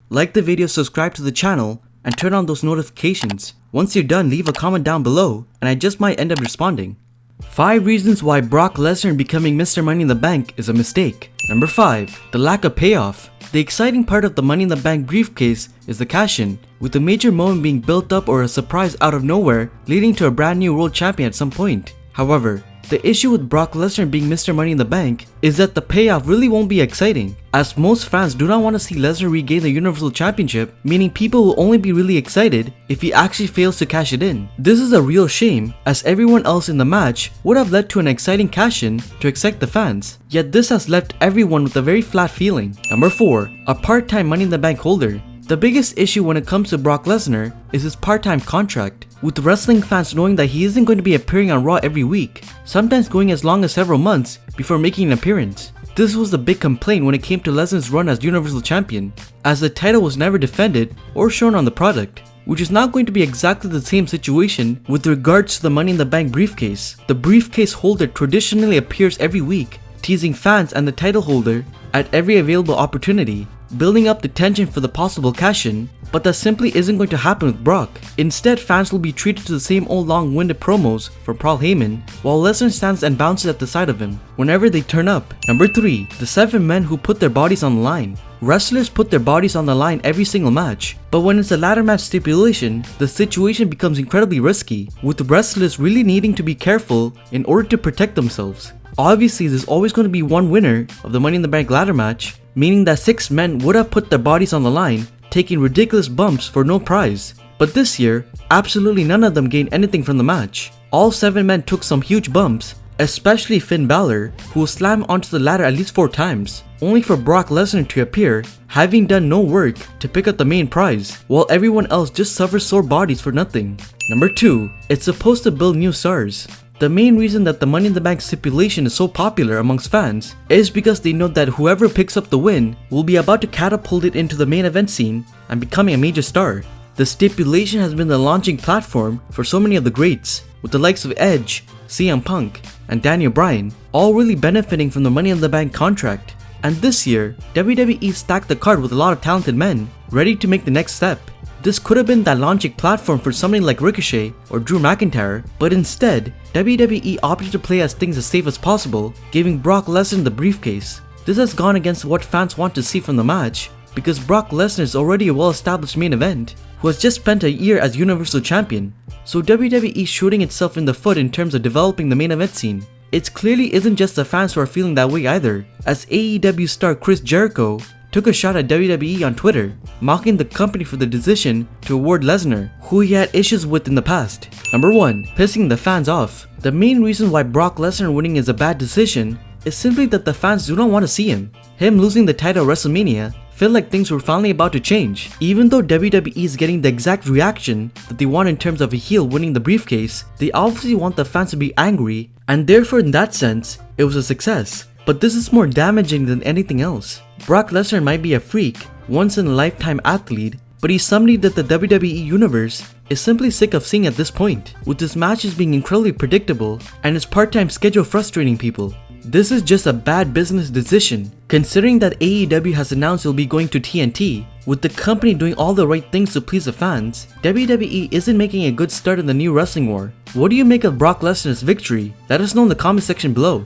like the video, subscribe to the channel, and turn on those notifications. Once you're done, leave a comment down below, and I just might end up responding. 5 reasons why Brock Lesnar becoming Mr. Money in the Bank is a mistake. Number 5. The lack of payoff. The exciting part of the Money in the Bank briefcase is the cash-in, with a major moment being built up or a surprise out of nowhere leading to a brand new world champion at some point. However, the issue with Brock Lesnar being Mr. Money in the Bank is that the payoff really won't be exciting, as most fans do not want to see Lesnar regain the Universal Championship, meaning people will only be really excited if he actually fails to cash it in. This is a real shame, as everyone else in the match would have led to an exciting cash-in to excite the fans, yet this has left everyone with a very flat feeling. Number 4. A part-time Money in the Bank holder. The biggest issue when it comes to Brock Lesnar is his part-time contract, with wrestling fans knowing that he isn't going to be appearing on Raw every week, sometimes going as long as several months before making an appearance. This was the big complaint when it came to Lesnar's run as Universal Champion, as the title was never defended or shown on the product, which is not going to be exactly the same situation with regards to the Money in the Bank briefcase. The briefcase holder traditionally appears every week, teasing fans and the title holder at every available opportunity, building up the tension for the possible cash-in, but that simply isn't going to happen with Brock. Instead, fans will be treated to the same old long-winded promos from Paul Heyman, while Lesnar stands and bounces at the side of him whenever they turn up. Number 3. The 7 men who put their bodies on the line. Wrestlers put their bodies on the line every single match, but when it's a ladder match stipulation, the situation becomes incredibly risky, with wrestlers really needing to be careful in order to protect themselves. Obviously, there's always going to be one winner of the Money in the Bank ladder match, meaning that 6 men would have put their bodies on the line, taking ridiculous bumps for no prize. But this year, absolutely none of them gained anything from the match. All 7 men took some huge bumps, especially Finn Balor, who was slammed onto the ladder at least 4 times, only for Brock Lesnar to appear, having done no work to pick up the main prize, while everyone else just suffers sore bodies for nothing. Number 2. It's supposed to build new stars. The main reason that the Money in the Bank stipulation is so popular amongst fans is because they know that whoever picks up the win will be about to catapult it into the main event scene and becoming a major star. The stipulation has been the launching platform for so many of the greats, with the likes of Edge, CM Punk, and Daniel Bryan all really benefiting from the Money in the Bank contract. And this year, WWE stacked the card with a lot of talented men ready to make the next step. This could have been that launching platform for somebody like Ricochet or Drew McIntyre, but instead, WWE opted to play things as safe as possible, giving Brock Lesnar the briefcase. This has gone against what fans want to see from the match, because Brock Lesnar is already a well-established main event, who has just spent a year as Universal Champion, so WWE shooting itself in the foot in terms of developing the main event scene. It clearly isn't just the fans who are feeling that way either, as AEW star Chris Jericho took a shot at WWE on Twitter, mocking the company for the decision to award Lesnar, who he had issues with in the past. Number 1. Pissing the fans off. The main reason why Brock Lesnar winning is a bad decision is simply that the fans do not want to see him. Him losing the title at WrestleMania felt like things were finally about to change. Even though WWE is getting the exact reaction that they want in terms of a heel winning the briefcase, they obviously want the fans to be angry, and therefore in that sense, it was a success. But this is more damaging than anything else. Brock Lesnar might be a freak, once-in-a-lifetime athlete, but he's somebody that the WWE Universe is simply sick of seeing at this point, with his matches being incredibly predictable and his part-time schedule frustrating people. This is just a bad business decision, considering that AEW has announced it'll be going to TNT. With the company doing all the right things to please the fans, WWE isn't making a good start in the new wrestling war. What do you make of Brock Lesnar's victory? Let us know in the comment section below.